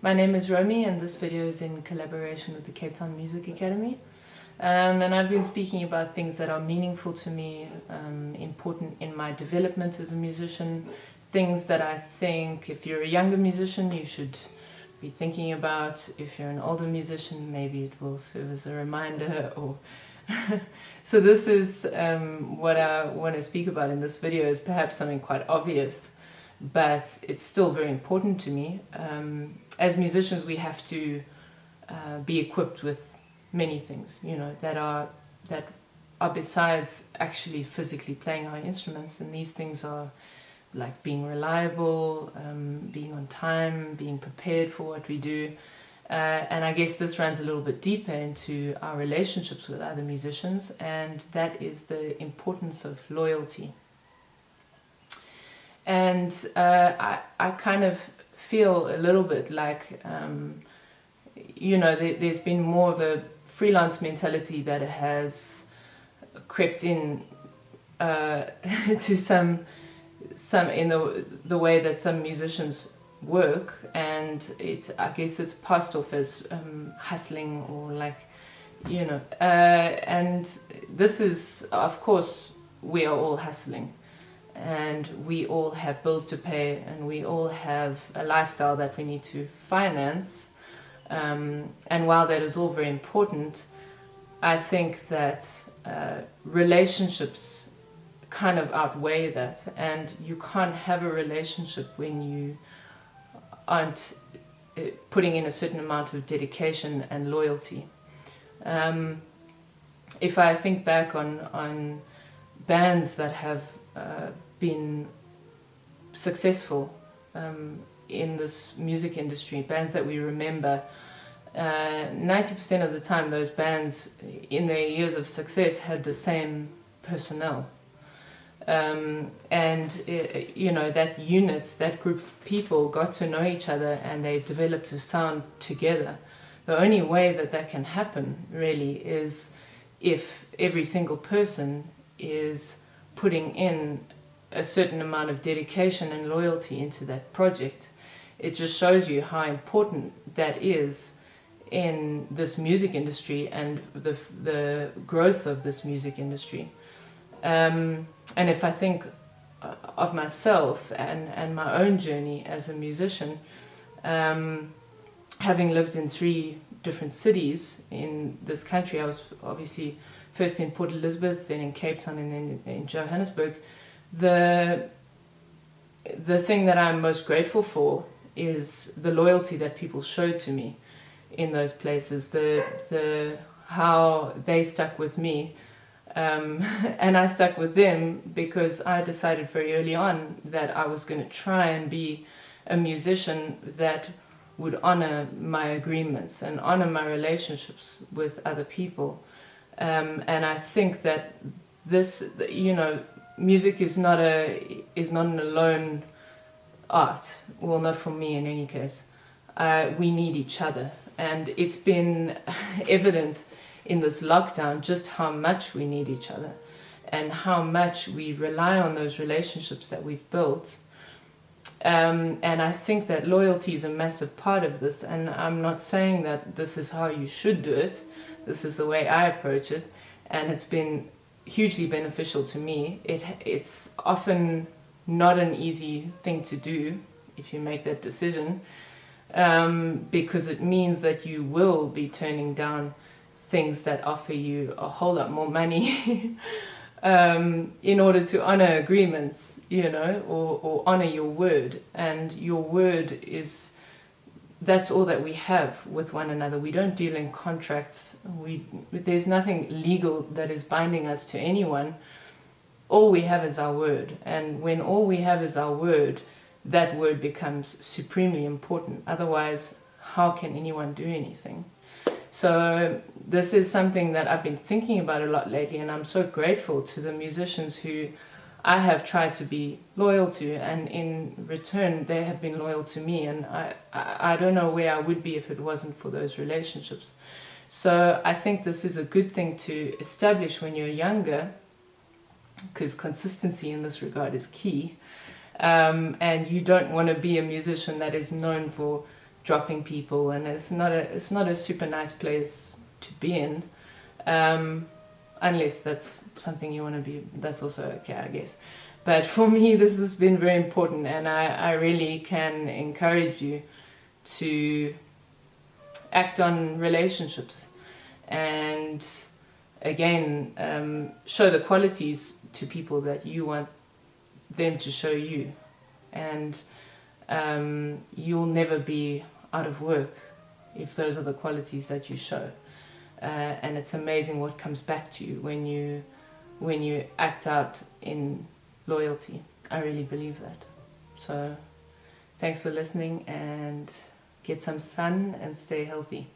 My name is Romy, and this video is in collaboration with the Cape Town Music Academy. And I've been speaking about things that are meaningful to me, important in my development as a musician, things that I think if you're a younger musician you should be thinking about. If you're an older musician, maybe it will serve as a reminder. Or so this is what I want to speak about in this video. Is perhaps something quite obvious, but it's still very important to me. As musicians, we have to be equipped with many things, you know, that are besides actually physically playing our instruments. And these things are like being reliable, being on time, being prepared for what we do. And I guess this runs a little bit deeper into our relationships with other musicians, and that is the importance of loyalty. And I kind of feel a little bit like, you know, there's been more of a freelance mentality that has crept in to some in the way that some musicians work, and I guess it's passed off as hustling, or like, you know, and this is, of course, we are all hustling, and we all have bills to pay, and we all have a lifestyle that we need to finance. And while that is all very important, I think that relationships kind of outweigh that, and you can't have a relationship when you aren't putting in a certain amount of dedication and loyalty. If I think back on bands that have been successful in this music industry, bands that we remember, 90% of the time those bands in their years of success had the same personnel. You know, that unit, that group of people got to know each other, and they developed a sound together. The only way that that can happen really is if every single person is putting in a certain amount of dedication and loyalty into that project. It just shows you how important that is in this music industry and the growth of this music industry. And if I think of myself and my own journey as a musician, having lived in 3 different cities in this country, I was obviously first in Port Elizabeth, then in Cape Town, and then in Johannesburg. The thing that I'm most grateful for is the loyalty that people showed to me in those places, the how they stuck with me, and I stuck with them because I decided very early on that I was going to try and be a musician that would honor my agreements and honor my relationships with other people. And I think that this, you know, music is not an alone art. Well, not for me in any case. We need each other, and it's been evident in this lockdown just how much we need each other, and how much we rely on those relationships that we've built. And I think that loyalty is a massive part of this, and I'm not saying that this is how you should do it. This is the way I approach it, and it's been hugely beneficial to me. It's often not an easy thing to do if you make that decision, because it means that you will be turning down things that offer you a whole lot more money in order to honor agreements, you know, or honor your word. And your word that's all that we have with one another. We don't deal in contracts. There's nothing legal that is binding us to anyone. All we have is our word. And when all we have is our word, that word becomes supremely important. Otherwise, how can anyone do anything? So this is something that I've been thinking about a lot lately, and I'm so grateful to the musicians who I have tried to be loyal to, and in return they have been loyal to me, and I don't know where I would be if it wasn't for those relationships. So I think this is a good thing to establish when you're younger, because consistency in this regard is key. And you don't want to be a musician that is known for dropping people, and it's not a super nice place to be in, unless that's something you want to be. That's also okay, I guess. But for me, this has been very important, and I really can encourage you to act on relationships, and again, show the qualities to people that you want them to show you, and you'll never be out of work if those are the qualities that you show. And it's amazing what comes back to you when you act out in loyalty. I really believe that. So thanks for listening, and get some sun and stay healthy.